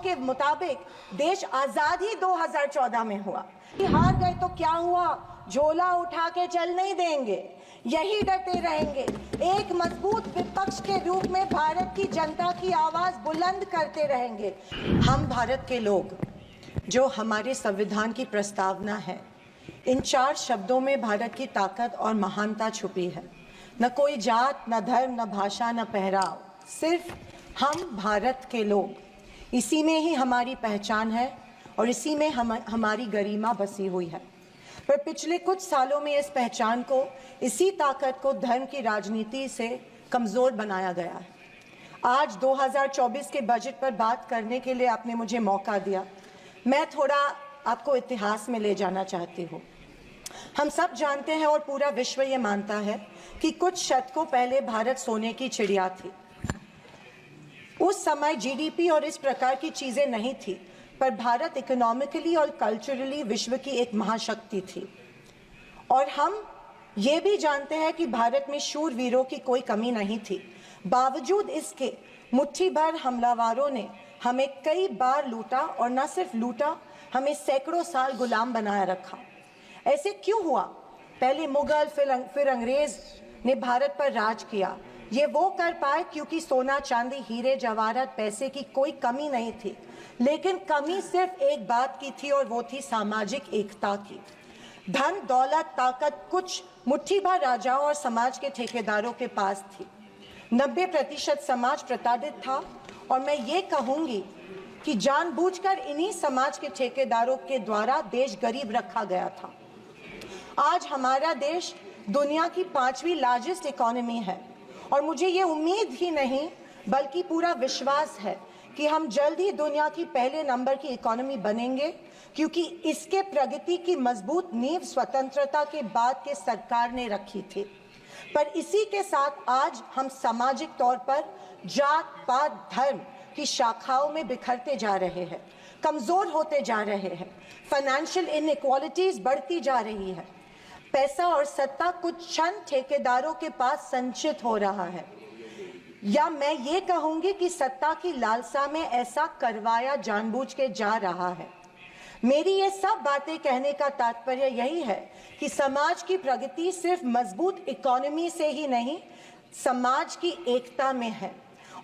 के मुताबिक देश आजाद ही 2014 में हुआ। हार गए तो क्या हुआ, झोला उठा के चल नहीं देंगे, यही डटे रहेंगे। एक मजबूत विपक्ष के रूप में भारत की जनता की आवाज बुलंद करते रहेंगे। हम भारत के लोग, जो हमारे संविधान की प्रस्तावना है, इन 4 शब्दों में भारत की ताकत और महानता छुपी है। न कोई जात, न धर्म, न भाषा, न पहराव, सिर्फ हम भारत के लोग। इसी में ही हमारी पहचान है और इसी में हमारी गरिमा बसी हुई है। पर पिछले कुछ सालों में इस पहचान को, इसी ताकत को धर्म की राजनीति से कमजोर बनाया गया है। आज 2024 के बजट पर बात करने के लिए आपने मुझे मौका दिया। मैं थोड़ा आपको इतिहास में ले जाना चाहती हूँ। हम सब जानते हैं और पूरा विश्व ये मानता है कि कुछ शतकों पहले भारत सोने की चिड़िया थी। उस समय जीडीपी और इस प्रकार की चीजें नहीं थी, पर भारत इकोनॉमिकली और कल्चरली विश्व की एक महाशक्ति थी। और हम ये भी जानते हैं कि भारत में शूरवीरों की कोई कमी नहीं थी। बावजूद इसके मुट्ठी भर हमलावरों ने हमें कई बार लूटा, और न सिर्फ लूटा, हमें सैकड़ों साल गुलाम बनाया रखा। ऐसे क्यों हुआ? पहले मुगल, फिर अंग्रेज ने भारत पर राज किया। ये वो कर पाए क्योंकि सोना, चांदी, हीरे जवाहरात, पैसे की कोई कमी नहीं थी। लेकिन कमी सिर्फ एक बात की थी, और वो थी सामाजिक एकता की। धन, दौलत, ताकत कुछ मुट्ठी भर राजाओं और समाज के ठेकेदारों के पास थी। 90% समाज प्रताड़ित था, और मैं ये कहूंगी कि जानबूझकर इन्हीं समाज के ठेकेदारों के द्वारा देश गरीब रखा गया था। आज हमारा देश दुनिया की 5वीं लार्जेस्ट इकोनॉमी है, और मुझे ये उम्मीद ही नहीं बल्कि पूरा विश्वास है कि हम जल्द ही दुनिया की पहले नंबर की इकोनॉमी बनेंगे, क्योंकि इसके प्रगति की मजबूत नींव स्वतंत्रता के बाद के सरकार ने रखी थी। पर इसी के साथ आज हम सामाजिक तौर पर जात, पात, धर्म की शाखाओं में बिखरते जा रहे हैं, कमजोर होते जा रहे हैं। फाइनेंशियल इनइक्वालिटीज बढ़ती जा रही है। पैसा और सत्ता कुछ चंद ठेकेदारों के पास संचित हो रहा है, या मैं ये कहूंगी कि सत्ता की लालसा में ऐसा करवाया जानबूझ के जा रहा है। मेरी ये सब बातें कहने का तात्पर्य यही है कि समाज की प्रगति सिर्फ मजबूत इकोनॉमी से ही नहीं, समाज की एकता में है,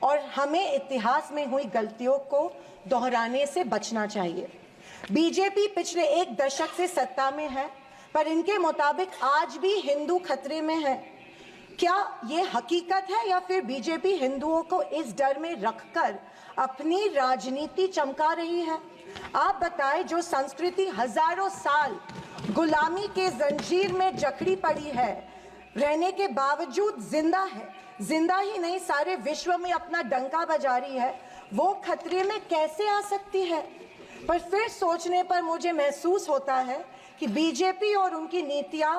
और हमें इतिहास में हुई गलतियों को दोहराने से बचना चाहिए। बीजेपी पिछले 1 दशक से सत्ता में है, पर इनके मुताबिक आज भी हिंदू खतरे में है। क्या ये हकीकत है, या फिर बीजेपी हिंदुओं को इस डर में रखकर अपनी राजनीति चमका रही है? आप बताएं, जो संस्कृति हजारों साल गुलामी के जंजीर में जकड़ी पड़ी है, रहने के बावजूद जिंदा है, जिंदा ही नहीं सारे विश्व में अपना डंका बजा रही है, वो खतरे में कैसे आ सकती है? पर फिर सोचने पर मुझे महसूस होता है कि बीजेपी और उनकी नीतियां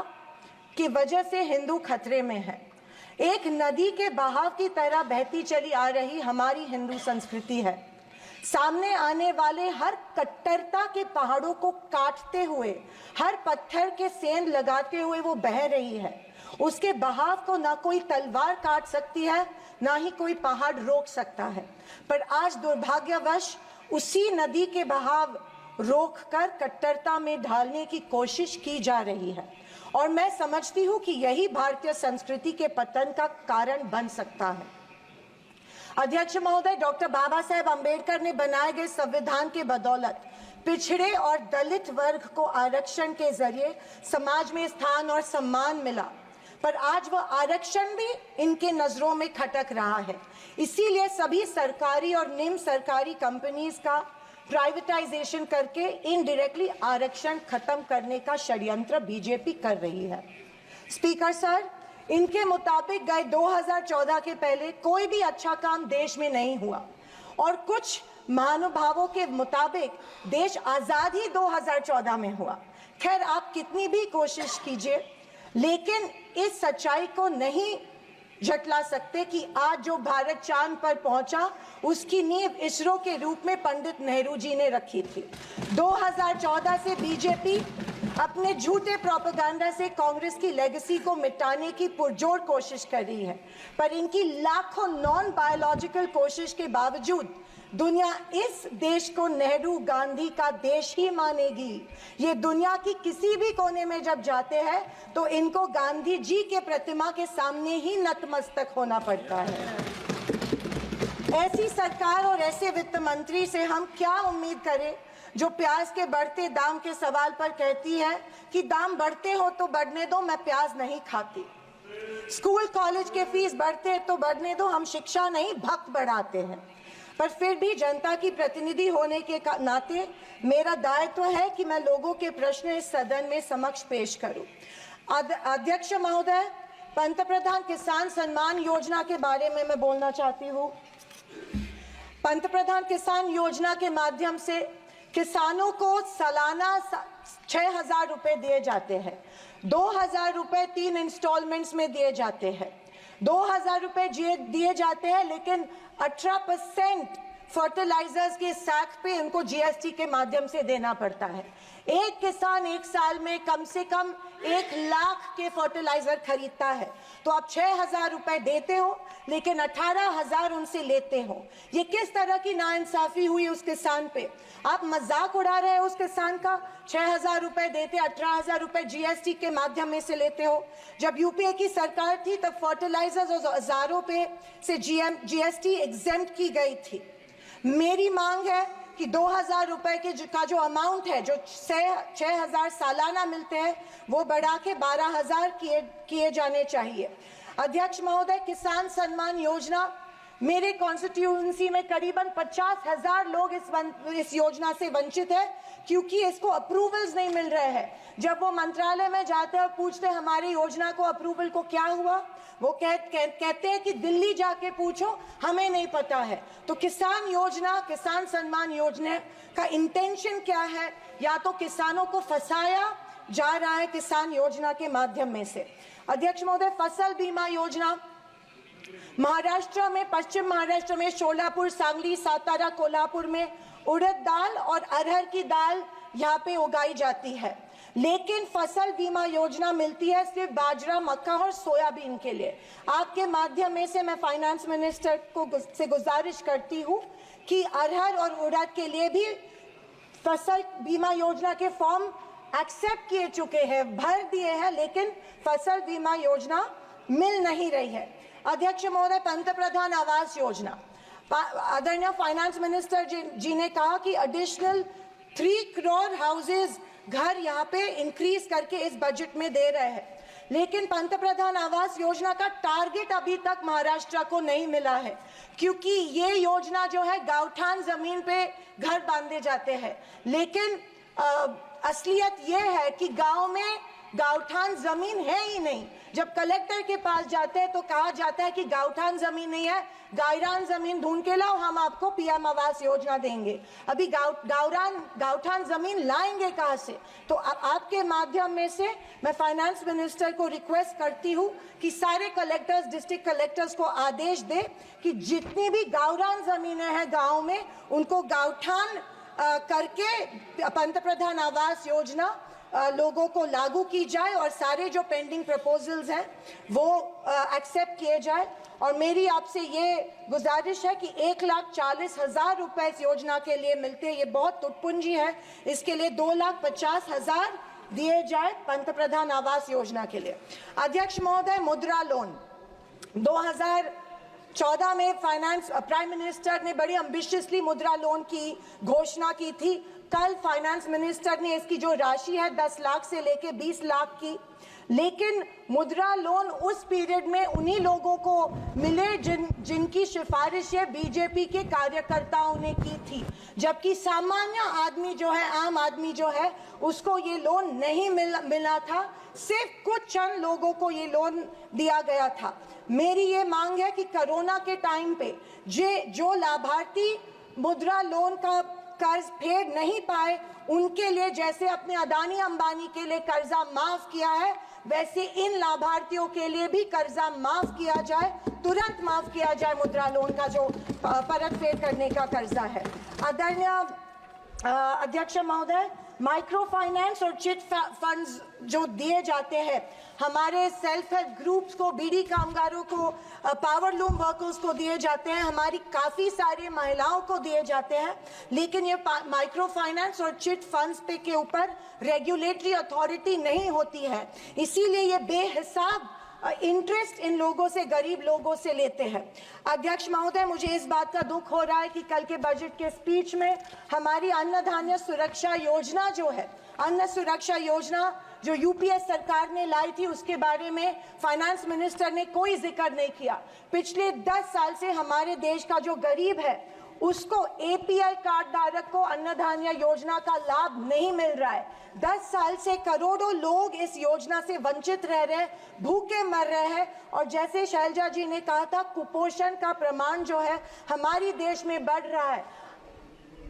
की वजह से हिंदू खतरे में है। एक नदी के बहाव की तरह बहती चली आ रही हमारी हिंदू संस्कृति है। सामने आने वाले हर कट्टरता के पहाड़ों को काटते हुए, हर पत्थर के सेंध लगाते हुए वो बह रही है। उसके बहाव को ना कोई तलवार काट सकती है, ना ही कोई पहाड़ रोक सकता है। पर आज दुर्भाग्यवश उसी नदी के बहाव रोककर कट्टरता में ढालने की कोशिश की जा रही है, और मैं समझती हूँ कि यही भारतीय संस्कृति के पतन का कारण बन सकता है। अध्यक्ष महोदय, डॉक्टर बाबा साहेब अम्बेडकर ने बनाए गए संविधान के बदौलत पिछड़े और दलित वर्ग को आरक्षण के जरिए समाज में स्थान और सम्मान मिला, पर आज वह आरक्षण भी इनके नजरों में खटक रहा है। इसीलिए सभी सरकारी और निम्न सरकारी कंपनीज का प्राइवेटाइजेशन करके इनडायरेक्टली आरक्षण खत्म करने का षड्यंत्र बीजेपी कर रही है। स्पीकर सर, इनके मुताबिक गए 2014 के पहले कोई भी अच्छा काम देश में नहीं हुआ, और कुछ महानुभावों के मुताबिक देश आजाद ही 2014 में हुआ। खैर, आप कितनी भी कोशिश कीजिए, लेकिन इस सच्चाई को नहीं झटला सकते कि आज जो भारत चांद पर पहुंचा, उसकी नींव इसरो के रूप में पंडित नेहरू जी ने रखी थी। 2014 से बीजेपी अपने झूठे प्रोपेगेंडा से कांग्रेस की लेगेसी को मिटाने की पुरजोर कोशिश कर रही है, पर इनकी लाखों नॉन बायोलॉजिकल कोशिश के बावजूद दुनिया इस देश को नेहरू गांधी का देश ही मानेगी। ये दुनिया की किसी भी कोने में जब जाते हैं तो इनको गांधी जी के प्रतिमा के सामने ही नतमस्तक होना पड़ता है। ऐसी सरकार और ऐसे वित्त मंत्री से हम क्या उम्मीद करें जो प्याज के बढ़ते दाम के सवाल पर कहती है कि दाम बढ़ते हो तो बढ़ने दो, मैं प्याज नहीं खाती। स्कूल कॉलेज के फीस बढ़ते हैं तो बढ़ने दो, हम शिक्षा नहीं भक्त बढ़ाते हैं। पर फिर भी जनता की प्रतिनिधि होने के नाते मेरा दायित्व है कि मैं लोगों के प्रश्न इस सदन में समक्ष पेश करूं। अध्यक्ष महोदय, पंतप्रधान किसान सम्मान योजना के बारे में मैं बोलना चाहती हूँ। पंतप्रधान किसान योजना के माध्यम से किसानों को सालाना 6,000 रुपए दिए जाते हैं। 2,000 रुपए 3 इंस्टॉलमेंट्स में दिए जाते हैं। 2,000 रुपए दिए जाते हैं, लेकिन 18% फर्टिलाइजर्स के साथ पे इनको जीएसटी के माध्यम से देना पड़ता है। एक किसान एक साल में कम से कम 1 लाख के फर्टिलाइजर खरीदता है, तो आप 6,000 रुपए देते हो लेकिन 18,000 उनसे लेते हो। ये किस तरह की नाइंसाफी हुई उस किसान पे? आप मजाक उड़ा रहे हो उस किसान का। 6,000 रुपए देते, 18,000 रुपए जीएसटी के माध्यम से लेते हो। जब यूपीए की सरकार थी तब फर्टिलाइजर्स और औजारों पे से जीएसटी एग्जेम्प्ट की गई थी। मेरी मांग है कि 2,000 रुपए का जो अमाउंट है, जो 6,000 सालाना मिलते हैं, वो बढ़ा के 12,000 किए जाने चाहिए। अध्यक्ष महोदय, किसान सम्मान योजना, मेरे कॉन्स्टिट्यूएंसी में करीबन 50,000 लोग इस योजना से वंचित है क्योंकि इसको अप्रूवल्स नहीं मिल रहे हैं। जब वो मंत्रालय में जाते हैं और पूछते हैं हमारी योजना को अप्रूवल को क्या हुआ, वो कहते हैं कि दिल्ली जाके पूछो, हमें नहीं पता है। तो किसान योजना, किसान सम्मान योजना का इंटेंशन क्या है? या तो किसानों को फंसाया जा रहा है किसान योजना के माध्यम में से। अध्यक्ष महोदय, फसल बीमा योजना, महाराष्ट्र में, पश्चिम महाराष्ट्र में शोलापुर, सांगली, सातारा, कोल्हापुर में उड़द दाल और अरहर की दाल यहाँ पे उगाई जाती है, लेकिन फसल बीमा योजना मिलती है सिर्फ बाजरा, मक्का और सोयाबीन के लिए। आपके माध्यम में से मैं फाइनेंस मिनिस्टर से गुजारिश करती हूँ कि अरहर और उड़द के लिए भी फसल बीमा योजना के फॉर्म एक्सेप्ट किए चुके हैं, भर दिए हैं, लेकिन फसल बीमा योजना मिल नहीं रही है। अध्यक्ष महोदय, पंतप्रधान आवास योजना, आदरणीय फाइनेंस मिनिस्टर जी ने कहा कि एडिशनल 3 करोड़ हाउसेज, घर यहाँ पे इंक्रीज करके इस बजट में दे रहे हैं, लेकिन पंतप्रधान आवास योजना का टारगेट अभी तक महाराष्ट्र को नहीं मिला है, क्योंकि ये योजना जो है गांवठान जमीन पे घर बांधे जाते हैं, लेकिन असलियत ये है कि गांव में गांवठान जमीन है ही नहीं। जब कलेक्टर के पास जाते हैं तो कहा जाता है कि गांवठान जमीन नहीं है, गायरान जमीन ढूंढ के लाओ, हम आपको पीएम आवास योजना देंगे। अभी गांवठान जमीन लाएंगे कहां से? तो आपके माध्यम में से मैं फाइनेंस मिनिस्टर को रिक्वेस्ट करती हूं कि सारे कलेक्टर्स, डिस्ट्रिक्ट कलेक्टर्स को आदेश दे कि जितनी भी गावरान जमीनें हैं गाँव में, उनको गांवठान करके पंतप्रधान आवास योजना लोगों को लागू की जाए और सारे जो पेंडिंग प्रपोजल्स हैं वो एक्सेप्ट किए जाए। और मेरी आपसे ये गुजारिश है कि 1,40,000 रुपए इस योजना के लिए मिलते हैं, ये बहुत टुटपुंजी है, इसके लिए 2,50,000 दिए जाए पंतप्रधान आवास योजना के लिए। अध्यक्ष महोदय, मुद्रा लोन 2014 में प्राइम मिनिस्टर ने बड़ी एम्बिशियसली मुद्रा लोन की घोषणा की थी। कल फाइनेंस मिनिस्टर ने इसकी जो राशि है 10 लाख से लेके 20 लाख की, लेकिन मुद्रा लोन उस पीरियड में उन्हीं लोगों को मिले जिनकी सिफारिशें बीजेपी के कार्यकर्ताओं ने की थी, जबकि सामान्य आदमी जो है, आम आदमी जो है, उसको ये लोन नहीं मिला था। सिर्फ कुछ चंद लोगों को ये लोन दिया गया था। मेरी ये मांग है कि कोरोना के टाइम पे जो लाभार्थी मुद्रा लोन का कर्ज फेर नहीं पाए, उनके लिए जैसे अपने अदानी अंबानी के लिए कर्जा माफ किया है, वैसे इन लाभार्थियों के लिए भी कर्जा माफ किया जाए, तुरंत माफ किया जाए मुद्रा लोन का जो परत फेर करने का कर्जा है। आदरणीय अध्यक्ष महोदय, माइक्रो फाइनेंस और चिट फंड्स जो दिए जाते हैं हमारे सेल्फ हेल्प ग्रुप्स को, बीड़ी कामगारों को, पावर लूम वर्कर्स को दिए जाते हैं, हमारी काफ़ी सारी महिलाओं को दिए जाते हैं, लेकिन ये माइक्रो फाइनेंस और चिट फंड्स पे के ऊपर रेगुलेटरी अथॉरिटी नहीं होती है, इसीलिए ये बेहिसाब इंटरेस्ट इन लोगों से, गरीब लोगों से लेते हैं। अध्यक्ष महोदय, मुझे इस बात का दुख हो रहा है कि कल के बजट के स्पीच में हमारी अन्न धान्य सुरक्षा योजना जो है, अन्न सुरक्षा योजना जो यूपीए सरकार ने लाई थी, उसके बारे में फाइनेंस मिनिस्टर ने कोई जिक्र नहीं किया। पिछले 10 साल से हमारे देश का जो गरीब है उसको, एपीएल कार्ड धारक को अन्न धान्य योजना का लाभ नहीं मिल रहा है। 10 साल से करोड़ों लोग इस योजना से वंचित रह रहे हैं, भूखे मर रहे हैं, और जैसे शैलजा जी ने कहा था, कुपोषण का प्रमाण जो है हमारे देश में बढ़ रहा है।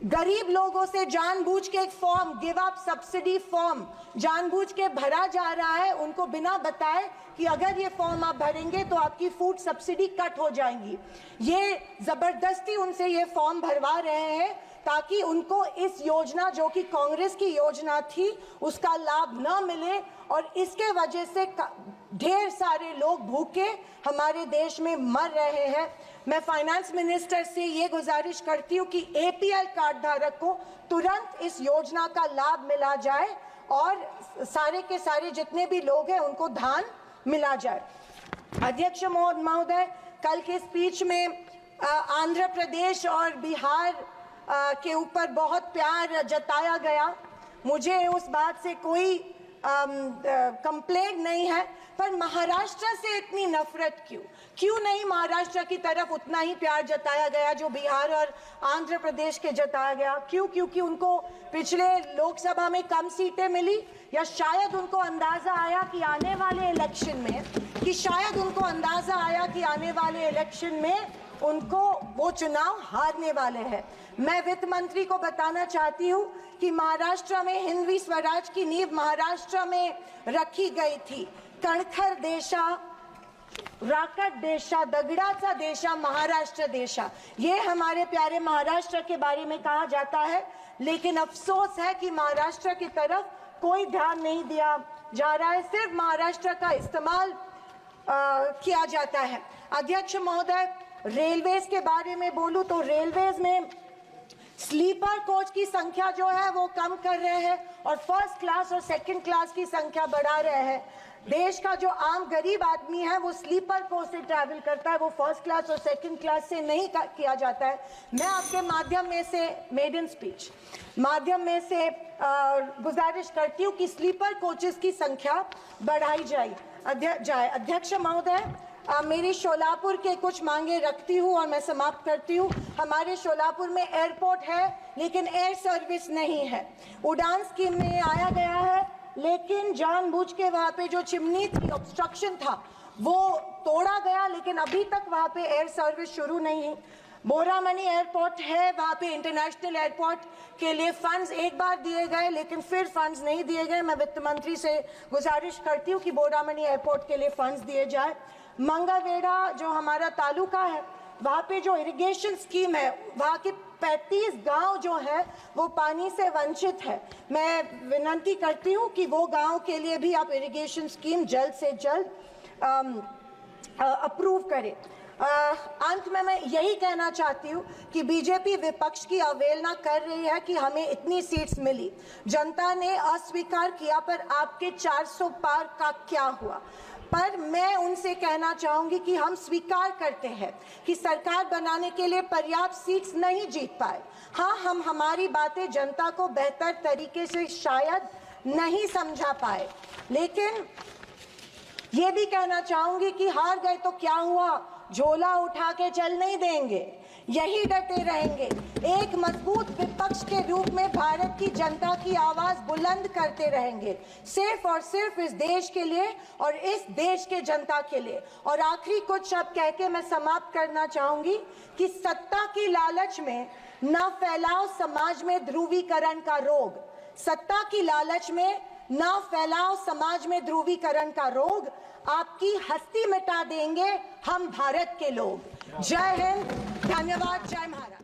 गरीब लोगों से जानबूझ के एक form, give up subsidy form जानबूझ के भरा जा रहा है, उनको बिना बताए कि अगर ये फॉर्म आप भरेंगे तो आपकी फूड सब्सिडी कट हो जाएंगी। ये जबरदस्ती उनसे ये फॉर्म भरवा रहे हैं ताकि उनको इस योजना, जो कि कांग्रेस की योजना थी, उसका लाभ न मिले, और इसके वजह से ढेर सारे लोग भूखे हमारे देश में मर रहे हैं। मैं फाइनेंस मिनिस्टर से ये गुजारिश करती हूँ कि एपीएल कार्ड धारक को तुरंत इस योजना का लाभ मिला जाए और सारे के सारे जितने भी लोग हैं उनको धान मिला जाए। अध्यक्ष महोदय, कल के स्पीच में आंध्र प्रदेश और बिहार के ऊपर बहुत प्यार जताया गया। मुझे उस बात से कोई कंप्लेंट नहीं है, पर महाराष्ट्र से इतनी नफरत क्यों नहीं महाराष्ट्र की तरफ उतना ही प्यार जताया गया जो बिहार और आंध्र प्रदेश के जताया गया? क्योंकि उनको पिछले लोकसभा में कम सीटें मिली, या शायद उनको अंदाजा आया कि आने वाले इलेक्शन में उनको वो चुनाव हारने वाले हैं। मैं वित्त मंत्री को बताना चाहती हूँ कि महाराष्ट्र में हिंदवी स्वराज की नींव महाराष्ट्र में रखी गई थी। कणखर देशा, राकट देशा, दगडाचा देशा, महाराष्ट्र देशा, ये हमारे प्यारे महाराष्ट्र के बारे में कहा जाता है, लेकिन अफसोस है कि महाराष्ट्र की तरफ कोई ध्यान नहीं दिया जा रहा है, सिर्फ महाराष्ट्र का इस्तेमाल किया जाता है। अध्यक्ष महोदय, रेलवेज के बारे में बोलूं तो रेलवेज में स्लीपर कोच की संख्या जो है वो कम कर रहे हैं और फर्स्ट क्लास और सेकंड क्लास की संख्या बढ़ा रहे हैं। देश का जो आम गरीब आदमी है वो स्लीपर कोच से ट्रैवल करता है, वो फर्स्ट क्लास और सेकंड क्लास से नहीं किया जाता है। मैं आपके माध्यम में से, मेडन स्पीच माध्यम में से गुजारिश करती हूँ कि स्लीपर कोचेस की संख्या बढ़ाई जाए। अध्यक्ष महोदय, मेरी शोलापुर के कुछ मांगे रखती हूँ और मैं समाप्त करती हूँ। हमारे शोलापुर में एयरपोर्ट है लेकिन एयर सर्विस नहीं है। उड़ान स्कीम में आया गया है, लेकिन जानबूझ के वहाँ पे जो चिमनी थी, ऑब्स्ट्रक्शन था, वो तोड़ा गया, लेकिन अभी तक वहाँ पे एयर सर्विस शुरू नहीं है। बोरामनी एयरपोर्ट है, वहाँ पे इंटरनेशनल एयरपोर्ट के लिए फंड्स एक बार दिए गए, लेकिन फिर फंड्स नहीं दिए गए। मैं वित्त मंत्री से गुजारिश करती हूँ कि बोरामनी एयरपोर्ट के लिए फंड्स दिए जाए। मंगलवेढ़ा जो हमारा तालुका है, वहाँ पे जो इरिगेशन स्कीम है, वहाँ के 35 गांव जो है वो पानी से वंचित है। मैं विनती करती हूँ कि वो गांव के लिए भी आप इरिगेशन स्कीम जल्द से जल्द अप्रूव करें। अंत में मैं यही कहना चाहती हूँ कि बीजेपी विपक्ष की अवहेलना कर रही है कि हमें इतनी सीट्स मिली, जनता ने अस्वीकार किया, पर आपके 400 पार का क्या हुआ? पर मैं उनसे कहना चाहूंगी कि हम स्वीकार करते हैं कि सरकार बनाने के लिए पर्याप्त सीट्स नहीं जीत पाए। हाँ, हम हमारी बातें जनता को बेहतर तरीके से शायद नहीं समझा पाए, लेकिन ये भी कहना चाहूंगी कि हार गए तो क्या हुआ, झोला उठा के चल नहीं देंगे, यही डटे रहेंगे। एक मजबूत विपक्ष के रूप में भारत की जनता की आवाज बुलंद करते रहेंगे, सिर्फ और सिर्फ इस देश के लिए और इस देश के जनता के लिए। और आखिरी कुछ शब्द कह के मैं समाप्त करना चाहूंगी कि सत्ता की लालच में न फैलाओ समाज में ध्रुवीकरण का रोग, सत्ता की लालच में न फैलाओ समाज में ध्रुवीकरण का रोग, आपकी हस्ती मिटा देंगे हम भारत के लोग। जय हिंद, धन्यवाद, जय महाराज।